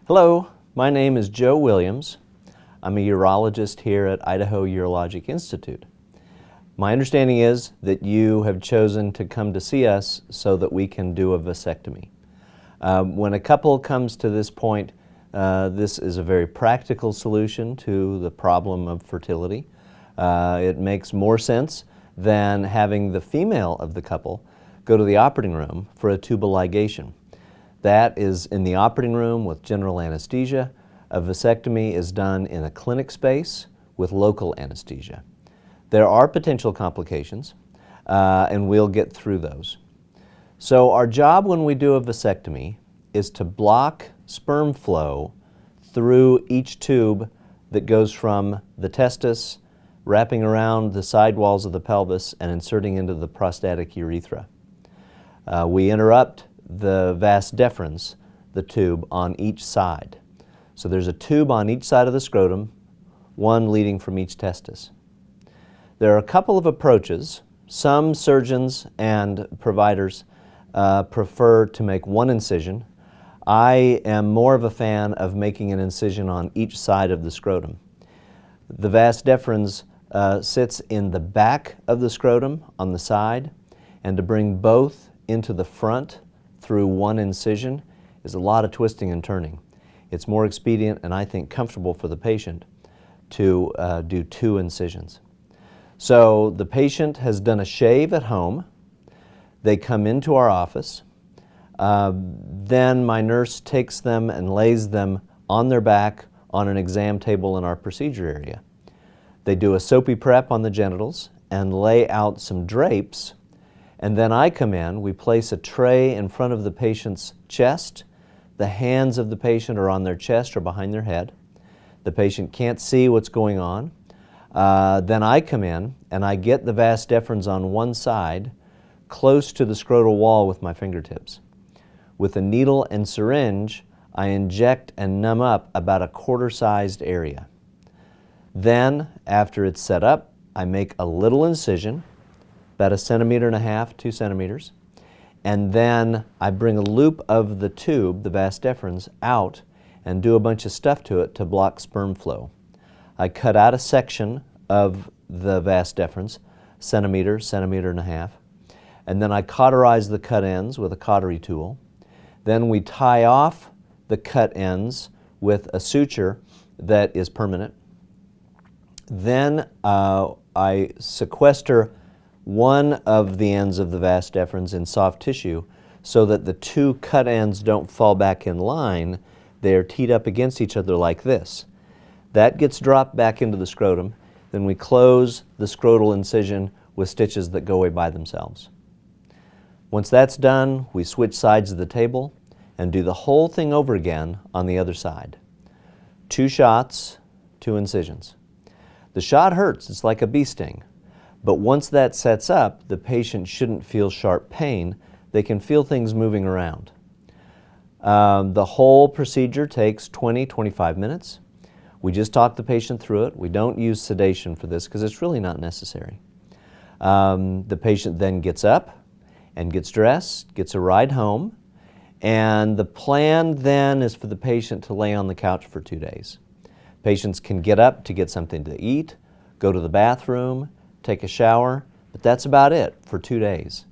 Hello, my name is Joe Williams. I'm a urologist here at Idaho Urologic Institute. My understanding is that you have chosen to come to see us so that we can do a vasectomy. When a couple comes to this point, this is a very practical solution to the problem of fertility. It makes more sense than having the female of the couple go to the operating room for a tubal ligation. That is in the operating room with general anesthesia. A vasectomy is done in a clinic space with local anesthesia. There are potential complications, and we'll get through those. So our job when we do a vasectomy is to block sperm flow through each tube that goes from the testis, wrapping around the side walls of the pelvis and inserting into the prostatic urethra. We interrupt the vas deferens, the tube, on each side. So there's a tube on each side of the scrotum, one leading from each testis. There are a couple of approaches. Some surgeons and providers prefer to make one incision. I am more of a fan of making an incision on each side of the scrotum. The vas deferens sits in the back of the scrotum on the side, and to bring both into the front through one incision is a lot of twisting and turning. It's more expedient and I think comfortable for the patient to do two incisions. So the patient has done a shave at home. They come into our office. Then my nurse takes them and lays them on their back on an exam table in our procedure area. They do a soapy prep on the genitals and lay out some drapes, and then I come in. We place a tray in front of the patient's chest. The hands of the patient are on their chest or behind their head. The patient can't see what's going on. Then I come in and I get the vas deferens on one side close to the scrotal wall with my fingertips. With a needle and syringe, I inject and numb up about a quarter-sized area. Then, after it's set up, I make a little incision, about 1.5 centimeters, 2 centimeters, and then I bring a loop of the tube, the vas deferens, out and do a bunch of stuff to it to block sperm flow. I cut out a section of the vas deferens, centimeter, 1.5 centimeters, and then I cauterize the cut ends with a cautery tool. Then we tie off the cut ends with a suture that is permanent. Then I sequester one of the ends of the vas deferens in soft tissue so that the two cut ends don't fall back in line. They are teed up against each other like this. That gets dropped back into the scrotum. Then we close the scrotal incision with stitches that go away by themselves. Once that's done, we switch sides of the table and do the whole thing over again on the other side. 2 shots, 2 incisions. The shot hurts. It's like a bee sting. But once that sets up, the patient shouldn't feel sharp pain. They can feel things moving around. The whole procedure takes 20-25 minutes. We just talk the patient through it. We don't use sedation for this because it's really not necessary. The patient then gets up and gets dressed, gets a ride home, and the plan then is for the patient to lay on the couch for 2 days. Patients can get up to get something to eat, go to the bathroom, take a shower, but that's about it for 2 days.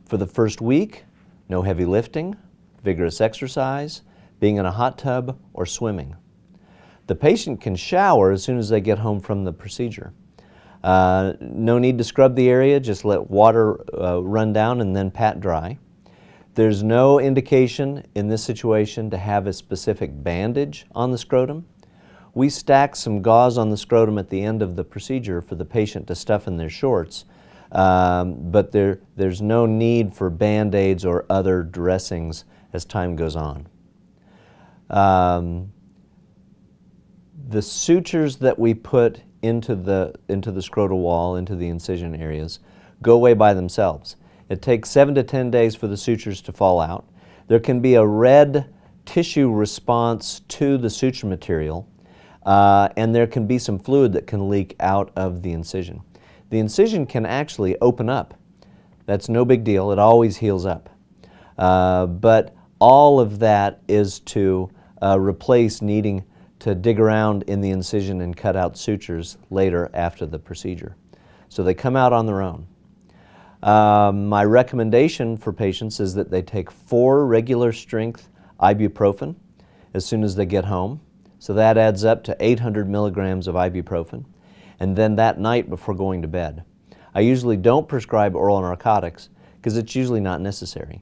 For the first week, no heavy lifting, vigorous exercise, being in a hot tub, or swimming. The patient can shower as soon as they get home from the procedure. No need to scrub the area, just let water run down and then pat dry. There's no indication in this situation to have a specific bandage on the scrotum. We stack some gauze on the scrotum at the end of the procedure for the patient to stuff in their shorts, but there's no need for Band-Aids or other dressings as time goes on. The sutures that we put into the scrotal wall, into the incision areas, go away by themselves. It takes 7 to 10 days for the sutures to fall out. There can be a red tissue response to the suture material, and there can be some fluid that can leak out of the incision. The incision can actually open up. That's no big deal. It always heals up. But all of that is to replace needing to dig around in the incision and cut out sutures later after the procedure. So they come out on their own. My recommendation for patients is that they take 4 regular strength ibuprofen as soon as they get home. So that adds up to 800 milligrams of ibuprofen, and then that night before going to bed. I usually don't prescribe oral narcotics because it's usually not necessary.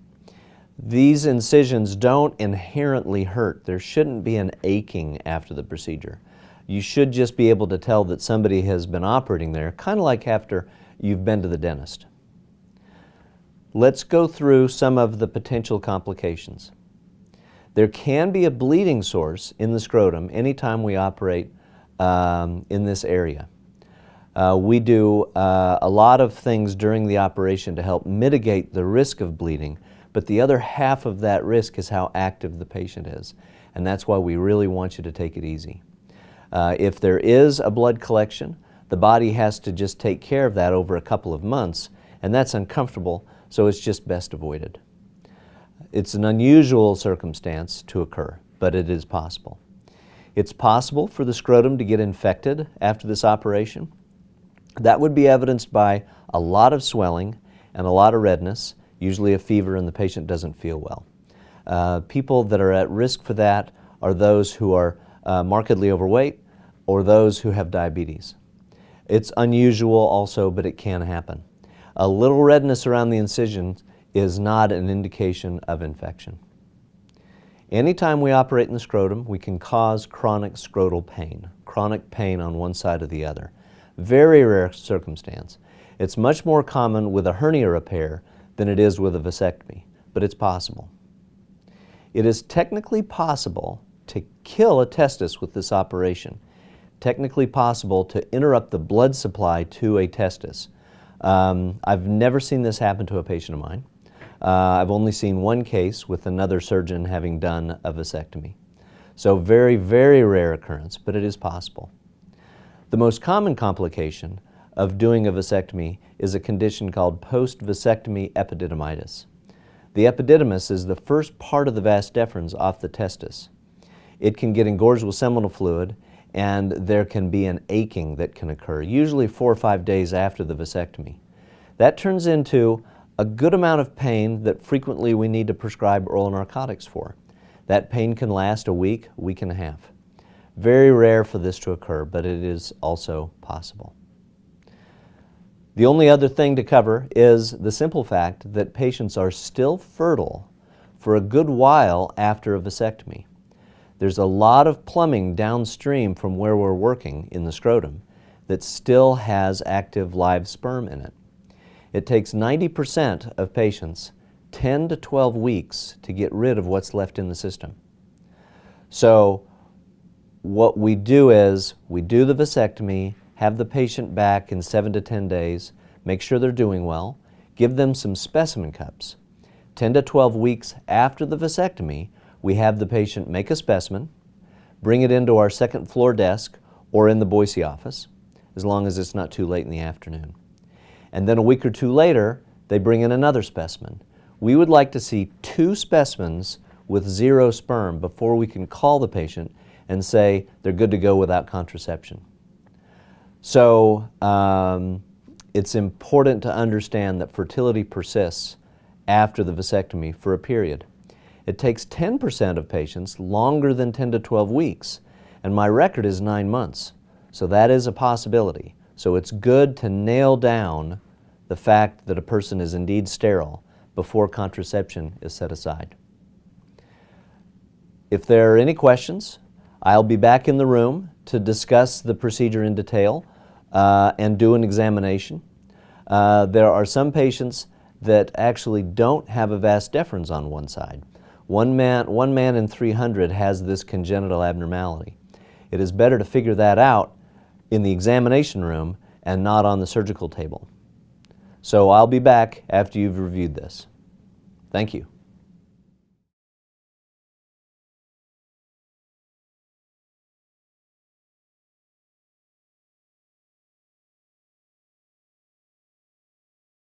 These incisions don't inherently hurt. There shouldn't be an aching after the procedure. You should just be able to tell that somebody has been operating there, kind of like after you've been to the dentist. Let's go through some of the potential complications. There can be a bleeding source in the scrotum anytime we operate in this area. We do a lot of things during the operation to help mitigate the risk of bleeding, but the other half of that risk is how active the patient is, and that's why we really want you to take it easy. If there is a blood collection, the body has to just take care of that over a couple of months, and that's uncomfortable, so it's just best avoided. It's an unusual circumstance to occur, but it is possible. It's possible for the scrotum to get infected after this operation. That would be evidenced by a lot of swelling and a lot of redness, usually a fever, and the patient doesn't feel well. People that are at risk for that are those who are markedly overweight or those who have diabetes. It's unusual also, but it can happen. A little redness around the incision is not an indication of infection. Anytime we operate in the scrotum, we can cause chronic scrotal pain on one side or the other. Very rare circumstance. It's much more common with a hernia repair than it is with a vasectomy, but it's possible. It is technically possible to kill a testis with this operation. Technically possible to interrupt the blood supply to a testis. I've never seen this happen to a patient of mine. I've only seen one case with another surgeon having done a vasectomy. So very, very rare occurrence, but it is possible. The most common complication of doing a vasectomy is a condition called post-vasectomy epididymitis. The epididymis is the first part of the vas deferens off the testis. It can get engorged with seminal fluid, and there can be an aching that can occur, usually 4 or 5 days after the vasectomy. That turns into a good amount of pain that frequently we need to prescribe oral narcotics for. That pain can last a week and a half. Very rare for this to occur, but it is also possible. The only other thing to cover is the simple fact that patients are still fertile for a good while after a vasectomy. There's a lot of plumbing downstream from where we're working in the scrotum that still has active live sperm in it. It takes 90% of patients 10 to 12 weeks to get rid of what's left in the system. So what we do is we do the vasectomy, have the patient back in 7 to 10 days, make sure they're doing well, give them some specimen cups. 10 to 12 weeks after the vasectomy, we have the patient make a specimen, bring it into our second floor desk or in the Boise office, as long as it's not too late in the afternoon. And then a week or two later, they bring in another specimen. We would like to see 2 specimens with 0 sperm before we can call the patient and say they're good to go without contraception. So it's important to understand that fertility persists after the vasectomy for a period. It takes 10% of patients longer than 10 to 12 weeks, and my record is 9 months. So that is a possibility. So it's good to nail down the fact that a person is indeed sterile before contraception is set aside. If there are any questions, I'll be back in the room to discuss the procedure in detail and do an examination. There are some patients that actually don't have a vas deferens on one side. One man in 300 has this congenital abnormality. It is better to figure that out in the examination room and not on the surgical table. So I'll be back after you've reviewed this. Thank you.